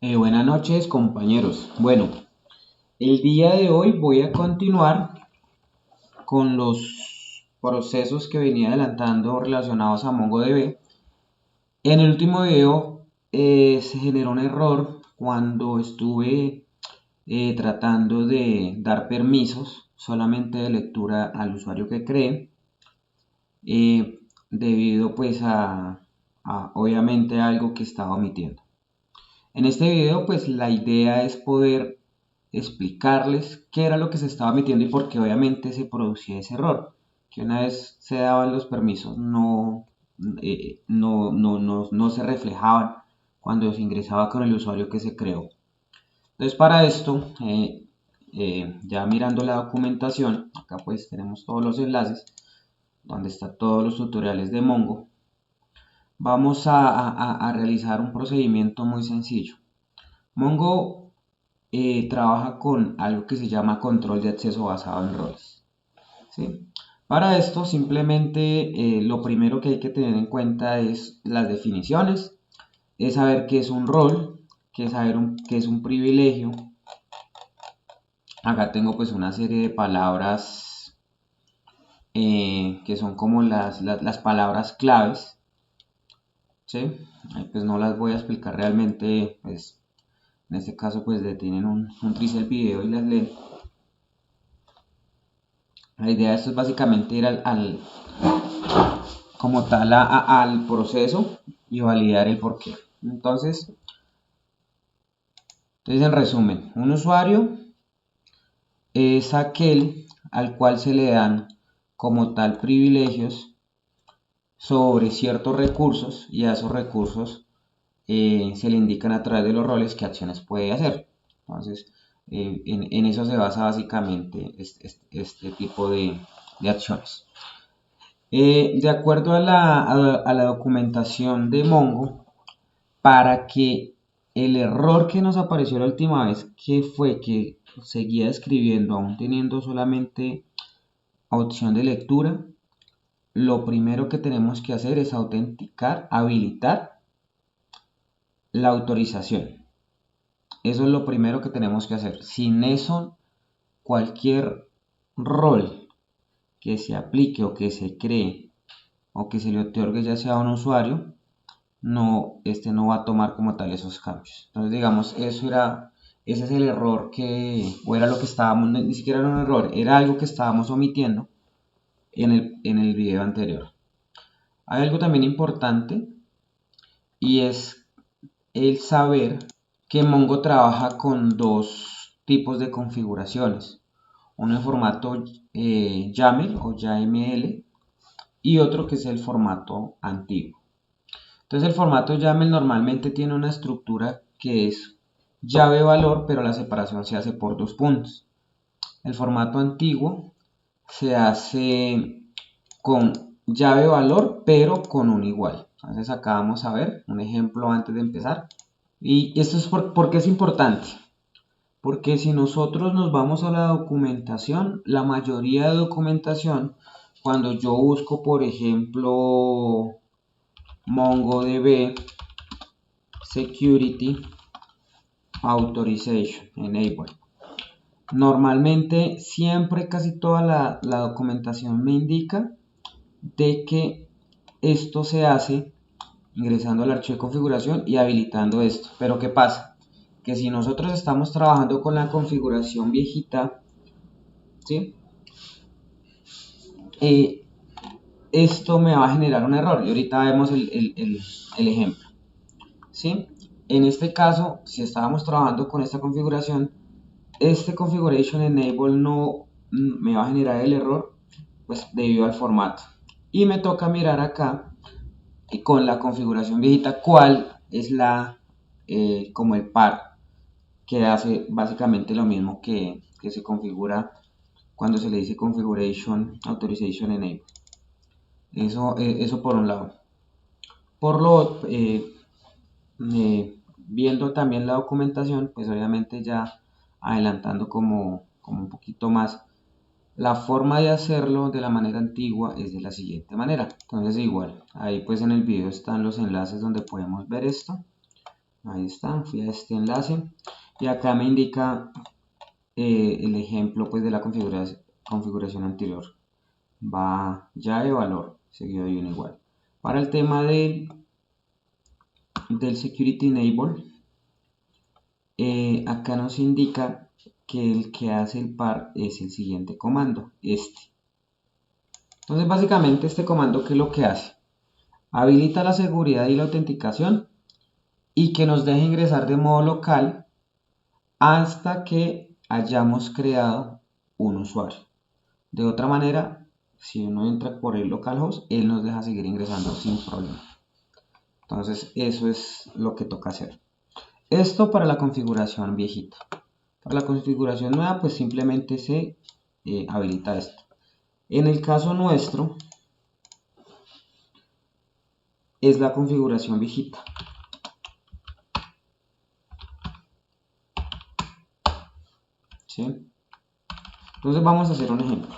Buenas noches, compañeros. Bueno, el día de hoy voy a continuar con los procesos que venía adelantando relacionados a MongoDB. En el último video se generó un error cuando estuve tratando de dar permisos solamente de lectura al usuario que cree, debido pues a obviamente algo que estaba omitiendo. En este video pues la idea es poder explicarles qué era lo que se estaba metiendo y por qué obviamente se producía ese error, que una vez se daban los permisos no se reflejaban cuando se ingresaba con el usuario que se creó. Entonces para esto, ya mirando la documentación, acá pues tenemos todos los enlaces donde están todos los tutoriales de Mongo. Vamos a realizar un procedimiento muy sencillo. Mongo trabaja con algo que se llama control de acceso basado en roles, ¿sí? Para esto simplemente lo primero que hay que tener en cuenta es las definiciones, es saber qué es un rol, qué es saber qué es un privilegio. Acá tengo pues una serie de palabras que son como las palabras claves, ¿sí? Pues no las voy a explicar realmente, pues en este caso pues detienen un tris el video y las leen. La idea de esto es básicamente ir como tal al proceso y validar el porqué. Entonces, en resumen, un usuario es aquel al cual se le dan como tal privilegios sobre ciertos recursos, y a esos recursos se le indican a través de los roles qué acciones puede hacer. Entonces, en eso se basa básicamente este tipo de acciones. De acuerdo a la documentación de Mongo, para que el error que nos apareció la última vez, que fue que seguía escribiendo aún teniendo solamente opción de lectura, lo primero que tenemos que hacer es autenticar, habilitar la autorización. Eso es lo primero que tenemos que hacer. Sin eso, cualquier rol que se aplique o que se cree o que se le otorgue ya sea a un usuario, este no va a tomar como tal esos cambios. Entonces, digamos, ese es el error o era lo que estábamos, ni siquiera era un error, era algo que estábamos omitiendo en el video anterior. Hay algo también importante, y es el saber que Mongo trabaja con dos tipos de configuraciones. Uno en formato YAML o YAML y otro que es el formato antiguo. Entonces el formato YAML normalmente tiene una estructura que es llave valor, pero la separación se hace por dos puntos. El formato antiguo se hace con llave valor, pero con un igual. Entonces acá vamos a ver un ejemplo antes de empezar. Y esto es porque es importante. Porque si nosotros nos vamos a la documentación, la mayoría de documentación, cuando yo busco, por ejemplo, MongoDB Security Authorization Enable, normalmente siempre casi toda la documentación me indica de que esto se hace ingresando al archivo de configuración y habilitando esto. Pero ¿qué pasa? Que si nosotros estamos trabajando con la configuración viejita, ¿sí? Esto me va a generar un error y ahorita vemos el ejemplo, ¿sí? En este caso, si estábamos trabajando con esta configuración, este configuration enable no me va a generar el error pues debido al formato, y me toca mirar acá con la configuración viejita cuál es como el par que hace básicamente lo mismo que se configura cuando se le dice configuration authorization enable. Eso por un lado. Por lo viendo también la documentación, pues obviamente ya adelantando como un poquito más, la forma de hacerlo de la manera antigua es de la siguiente manera. Entonces igual, ahí pues en el video están los enlaces donde podemos ver esto. Ahí está, fui a este enlace y acá me indica el ejemplo pues de la configuración anterior. Va llave valor seguido de 1 igual. Para el tema del security enable, acá nos indica que el que hace el par es el siguiente comando, este. Entonces básicamente este comando, ¿qué es lo que hace? Habilita la seguridad y la autenticación y que nos deje ingresar de modo local hasta que hayamos creado un usuario. De otra manera, si uno entra por el localhost, él nos deja seguir ingresando sin problema. Entonces eso es lo que toca hacer. Esto para la configuración viejita. Para la configuración nueva, pues simplemente se habilita esto. En el caso nuestro, es la configuración viejita. ¿Sí? Entonces vamos a hacer un ejemplo.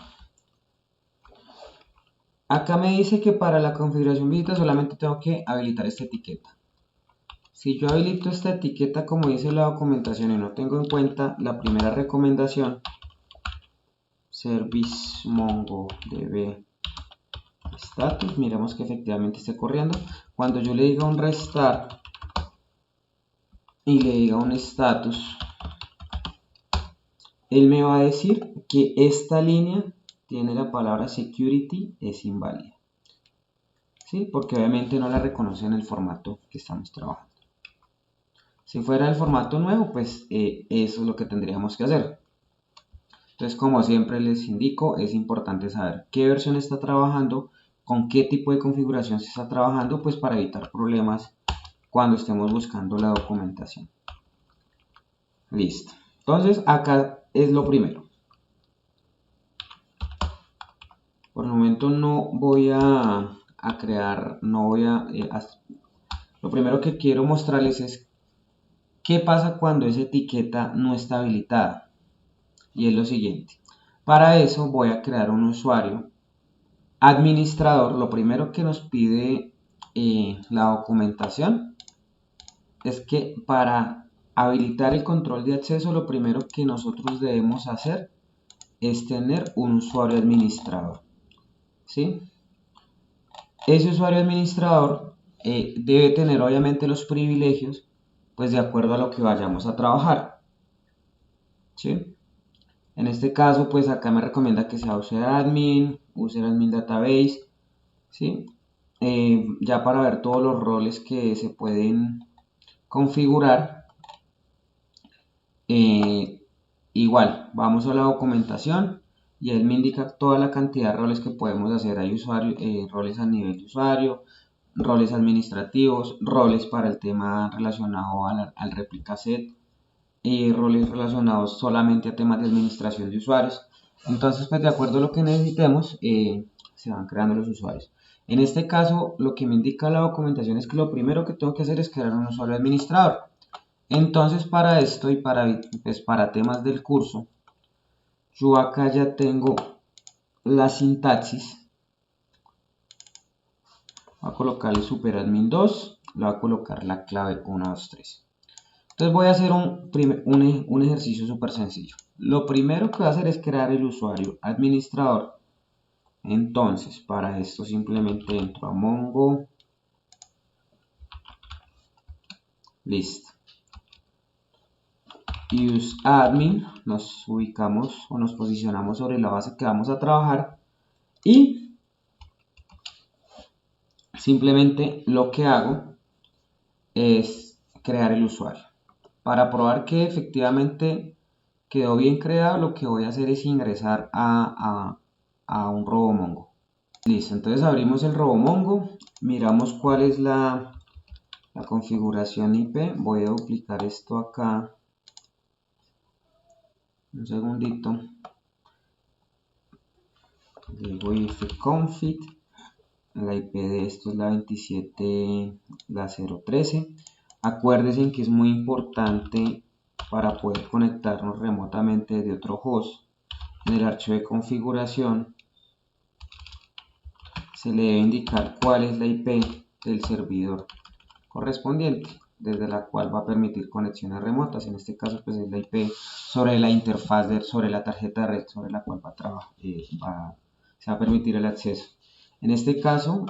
Acá me dice que para la configuración viejita solamente tengo que habilitar esta etiqueta. Si yo habilito esta etiqueta como dice la documentación y no tengo en cuenta la primera recomendación, service mongodb status, miremos que efectivamente esté corriendo. Cuando yo le diga un restart y le diga un status, él me va a decir que esta línea tiene la palabra security es inválida. ¿Sí? Porque obviamente no la reconoce en el formato que estamos trabajando. Si fuera el formato nuevo, pues eso es lo que tendríamos que hacer. Entonces, como siempre les indico, es importante saber qué versión está trabajando, con qué tipo de configuración se está trabajando, pues para evitar problemas cuando estemos buscando la documentación. Listo. Entonces, acá es lo primero. Por el momento no voy a crear, lo primero que quiero mostrarles es qué pasa cuando esa etiqueta no está habilitada. Y es lo siguiente. Para eso voy a crear un usuario administrador. Lo primero que nos pide la documentación es que para habilitar el control de acceso, lo primero que nosotros debemos hacer es tener un usuario administrador. ¿Sí? Ese usuario administrador debe tener obviamente los privilegios, pues de acuerdo a lo que vayamos a trabajar. ¿Sí? En este caso, pues acá me recomienda que sea user admin database, ¿sí? Ya para ver todos los roles que se pueden configurar, igual, vamos a la documentación y él me indica toda la cantidad de roles que podemos hacer. Hay roles a nivel de usuario, roles administrativos, roles para el tema relacionado al replica set, roles relacionados solamente a temas de administración de usuarios. Entonces, pues de acuerdo a lo que necesitemos, se van creando los usuarios. En este caso, lo que me indica la documentación es que lo primero que tengo que hacer es crear un usuario administrador. Entonces, para esto y para temas del curso, yo acá ya tengo la sintaxis. Voy a colocar el superadmin 2, le voy a colocar la clave 123. Entonces voy a hacer un ejercicio súper sencillo. Lo primero que voy a hacer es crear el usuario administrador. Entonces, para esto simplemente entro a Mongo. Listo. Use admin. Nos ubicamos o nos posicionamos sobre la base que vamos a trabajar. Y simplemente lo que hago es crear el usuario. Para probar que efectivamente quedó bien creado, lo que voy a hacer es ingresar a un RoboMongo. Listo, entonces abrimos el RoboMongo, miramos cuál es la configuración IP. Voy a duplicar esto acá. Un segundito. Le voy a config. La IP de esto es la 27, la 013. Acuérdense que es muy importante para poder conectarnos remotamente desde otro host. En el archivo de configuración se le debe indicar cuál es la IP del servidor correspondiente. desde la cual va a permitir conexiones remotas. En este caso pues es la IP sobre la interfaz, sobre la tarjeta de red sobre la cual va a trabajar, se va a permitir el acceso. En este caso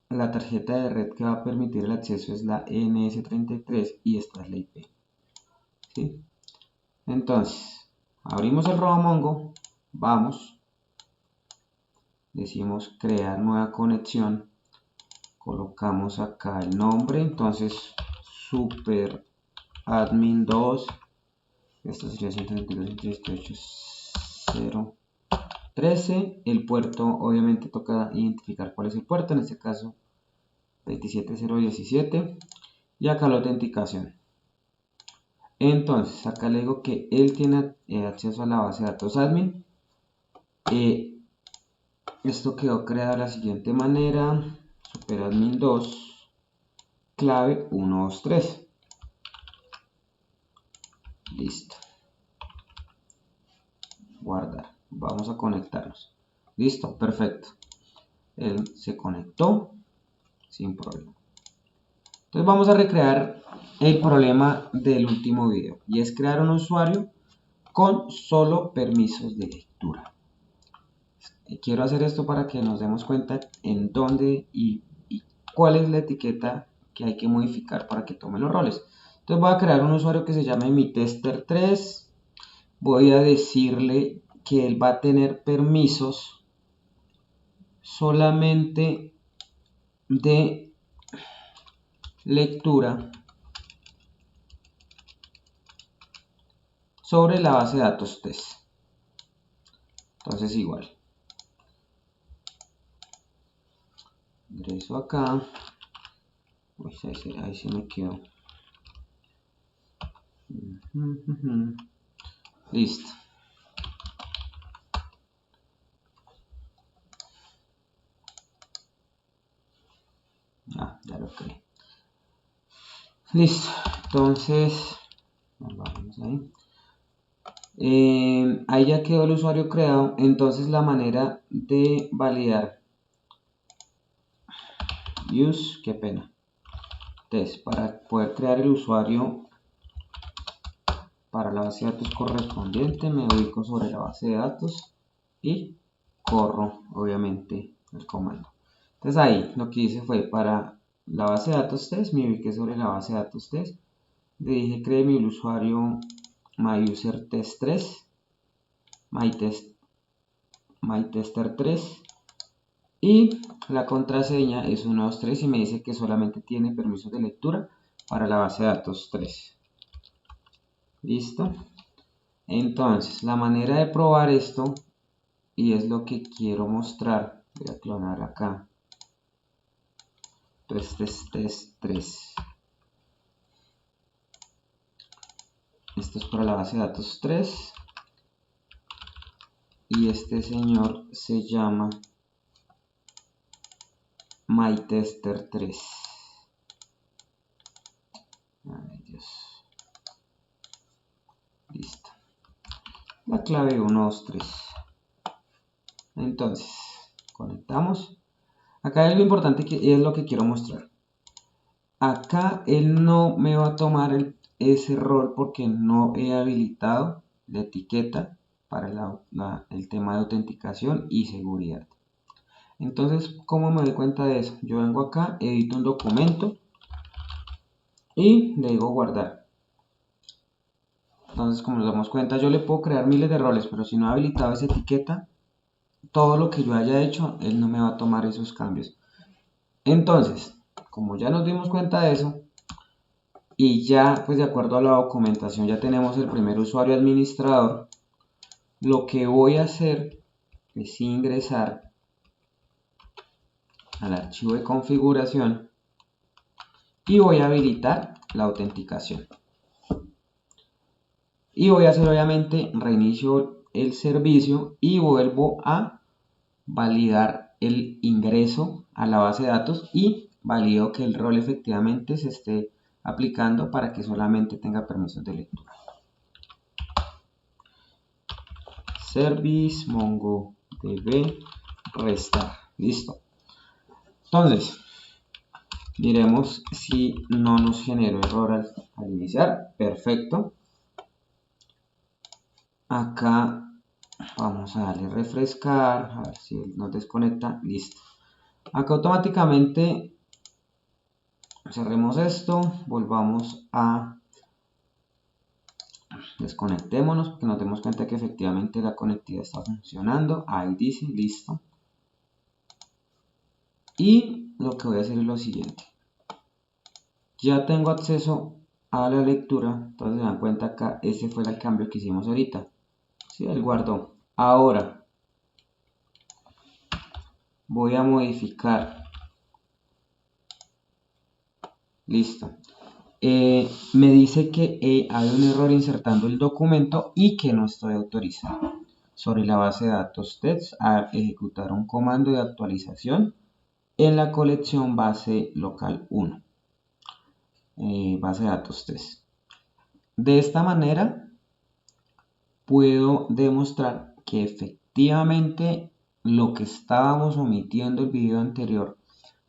la tarjeta de red que va a permitir el acceso es la ENS33 y esta es la IP. ¿Sí? Entonces, abrimos el RoboMongo, vamos, decimos crear nueva conexión, colocamos acá el nombre, entonces superadmin2, esto sería 192.168.0.13, el puerto obviamente toca identificar cuál es el puerto, en este caso 27017, y acá la autenticación. Entonces acá le digo que él tiene acceso a la base de datos admin. Esto quedó creado de la siguiente manera: superadmin2 clave 123. Listo. Guardar. Vamos a conectarnos. Listo, perfecto. Él se conectó sin problema. Entonces vamos a recrear el problema del último video, y es crear un usuario con solo permisos de lectura. Quiero hacer esto para que nos demos cuenta en dónde y cuál es la etiqueta que hay que modificar para que tome los roles. Entonces voy a crear un usuario que se llame mitester3. Voy a decirle que él va a tener permisos solamente de lectura sobre la base de datos test. Entonces igual, ingreso acá. Uy, ahí se me quedó. Listo. Ya lo creé. Listo. Entonces, vamos ahí. Ahí ya quedó el usuario creado. Entonces la manera de validar qué pena, test, para poder crear el usuario para la base de datos correspondiente, me ubico sobre la base de datos y corro obviamente el comando. Entonces ahí lo que hice fue, para la base de datos test, me ubiqué sobre la base de datos test, le dije cree mi usuario myusertest3, mytester3, y la contraseña es 123 y me dice que solamente tiene permisos de lectura para la base de datos 3. Listo. Entonces la manera de probar esto, y es lo que quiero mostrar, voy a clonar acá, test 3. Esto es para la base de datos 3 y este señor se llama mytester3. Ay, Dios. Listo. La clave 123. Entonces conectamos. Acá hay algo importante que es lo que quiero mostrar. Acá él no me va a tomar ese rol porque no he habilitado la etiqueta para el tema de autenticación y seguridad. Entonces, ¿cómo me doy cuenta de eso? Yo vengo acá, edito un documento y le digo guardar. Entonces, como nos damos cuenta, yo le puedo crear miles de roles, pero si no he habilitado esa etiqueta, todo lo que yo haya hecho, él no me va a tomar esos cambios. Entonces, como ya nos dimos cuenta de eso, y ya pues de acuerdo a la documentación ya tenemos el primer usuario administrador, lo que voy a hacer es ingresar al archivo de configuración y voy a habilitar la autenticación. Y voy a hacer obviamente reinicio el servicio y vuelvo a validar el ingreso a la base de datos y valido que el rol efectivamente se esté aplicando para que solamente tenga permisos de lectura. Service MongoDB restart. Listo. Entonces, Miremos si no nos generó error al iniciar. Perfecto. Acá vamos a darle refrescar, a ver si nos desconecta. Listo. Acá automáticamente cerremos esto, volvamos a desconectémonos porque nos demos cuenta que efectivamente la conectividad está funcionando. Ahí dice, listo. Y lo que voy a hacer es lo siguiente. Ya tengo acceso a la lectura, entonces se dan cuenta acá, ese fue el cambio que hicimos ahorita. Sí, él guardó. Ahora voy a modificar. Listo. Me dice que hay un error insertando el documento y que no estoy autorizado. Sobre la base de datos test a ejecutar un comando de actualización en la colección base local 1. Base de datos test. De esta manera puedo demostrar que efectivamente lo que estábamos omitiendo el video anterior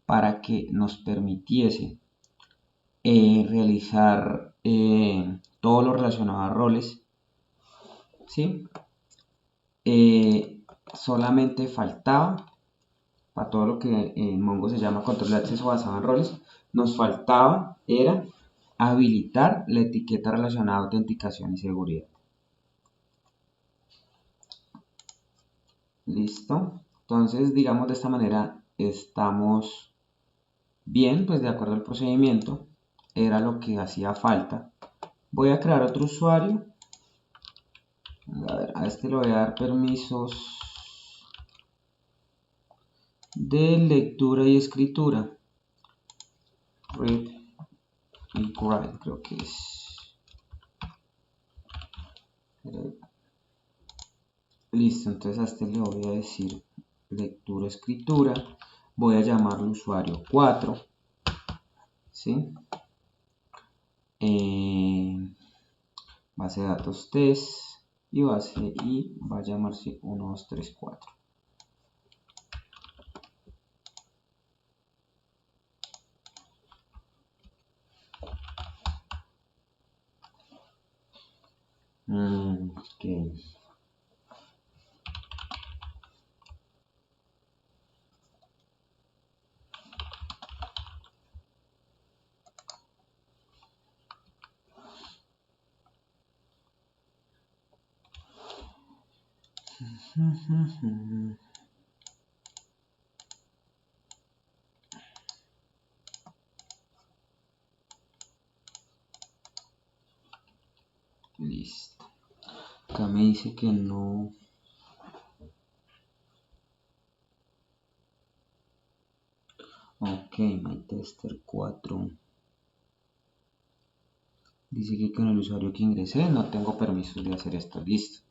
para que nos permitiese realizar todo lo relacionado a roles, ¿sí? Solamente faltaba, para todo lo que en Mongo se llama control de acceso basado en roles, nos faltaba era habilitar la etiqueta relacionada a autenticación y seguridad. Listo. Entonces, digamos de esta manera estamos bien, pues de acuerdo al procedimiento, era lo que hacía falta. Voy a crear otro usuario. A ver, a este le voy a dar permisos de lectura y escritura. Read y write, creo que es. Listo, entonces a este le voy a decir lectura, escritura. Voy a llamarlo usuario 4. ¿Sí? Base de datos test y base y va a llamarse 1, 2, 3, 4. Ok. Listo. Acá me dice que no. Ok, MyTester 4. Dice que con el usuario que ingresé no tengo permiso de hacer esto. Listo.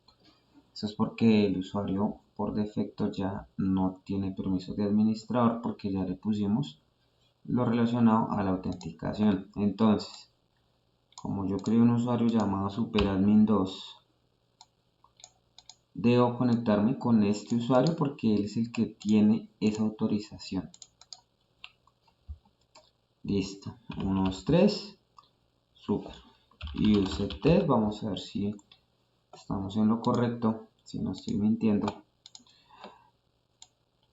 Eso es porque el usuario por defecto ya no tiene permiso de administrador porque ya le pusimos lo relacionado a la autenticación. Entonces, como yo creo un usuario llamado superadmin2, debo conectarme con este usuario porque él es el que tiene esa autorización. Listo. 1, 2, 3. Super. Y use test. Vamos a ver si estamos en lo correcto. Si no estoy mintiendo.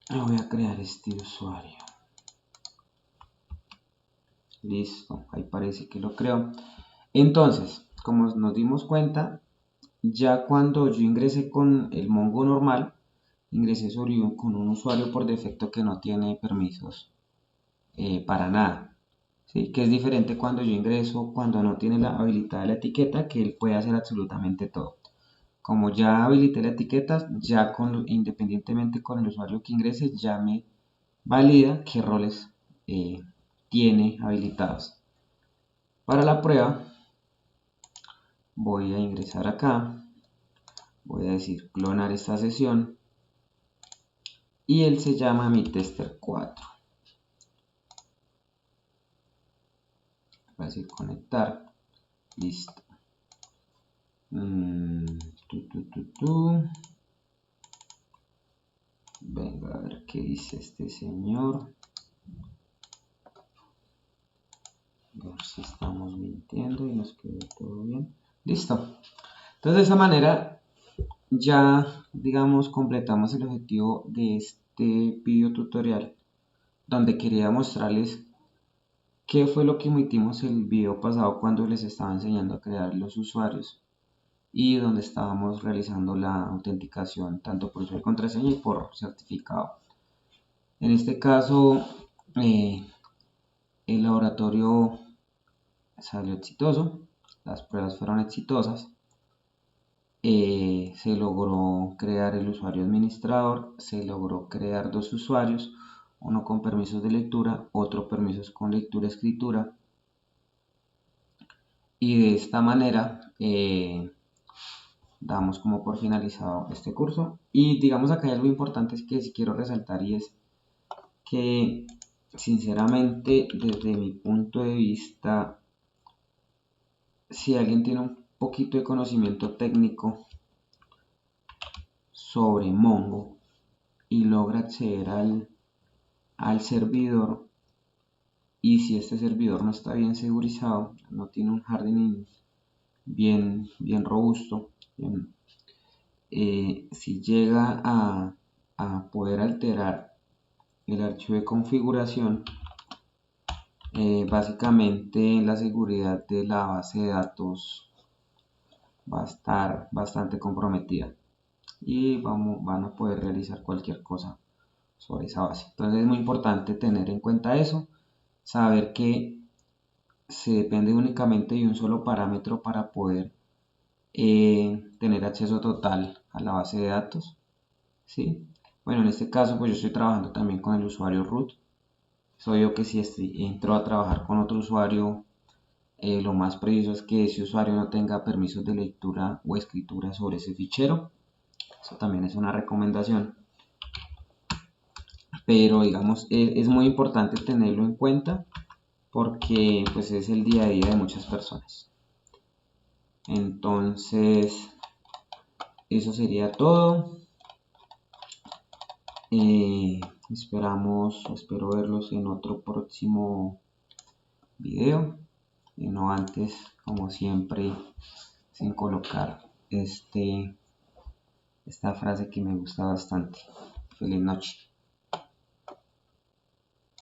Voy a crear este usuario. Listo. Ahí parece que lo creo. Entonces, como nos dimos cuenta, ya cuando yo ingresé con el Mongo normal, ingresé con un usuario por defecto que no tiene permisos para nada. ¿Sí? Que es diferente cuando yo ingreso, cuando no tiene la habilitada la etiqueta, que él puede hacer absolutamente todo. Como ya habilité la etiqueta, ya independientemente con el usuario que ingrese, ya me valida qué roles tiene habilitados. Para la prueba, voy a ingresar acá, voy a decir clonar esta sesión y él se llama mi tester 4. Voy a decir conectar, listo. Venga a ver qué dice este señor. ver si estamos mintiendo y nos quedó todo bien. Listo. Entonces de esa manera ya, digamos, completamos el objetivo de este video tutorial, donde quería mostrarles qué fue lo que omitimos el video pasado cuando les estaba enseñando a crear los usuarios y donde estábamos realizando la autenticación tanto por usuario y contraseña y por certificado. En este caso, el laboratorio salió exitoso, las pruebas fueron exitosas, se logró crear el usuario administrador, se logró crear dos usuarios, uno con permisos de lectura, otro permisos con lectura-escritura, y de esta manera damos como por finalizado este curso. Y digamos acá hay algo importante que sí quiero resaltar, y es que sinceramente desde mi punto de vista, si alguien tiene un poquito de conocimiento técnico sobre Mongo y logra acceder al servidor, y si este servidor no está bien segurizado, no tiene un hardening bien robusto, si llega a poder alterar el archivo de configuración, básicamente la seguridad de la base de datos va a estar bastante comprometida y van a poder realizar cualquier cosa sobre esa base. Entonces es muy importante tener en cuenta eso, saber que se depende únicamente de un solo parámetro para poder tener acceso total a la base de datos, ¿sí? Bueno, en este caso pues yo estoy trabajando también con el usuario root. Es obvio que si entro a trabajar con otro usuario, lo más preciso es que ese usuario no tenga permisos de lectura o escritura sobre ese fichero. Eso también es una recomendación. Pero digamos, es muy importante tenerlo en cuenta porque pues es el día a día de muchas personas. Entonces, eso sería todo. Espero verlos en otro próximo video. Y no antes, como siempre, sin colocar esta frase que me gusta bastante. Feliz noche.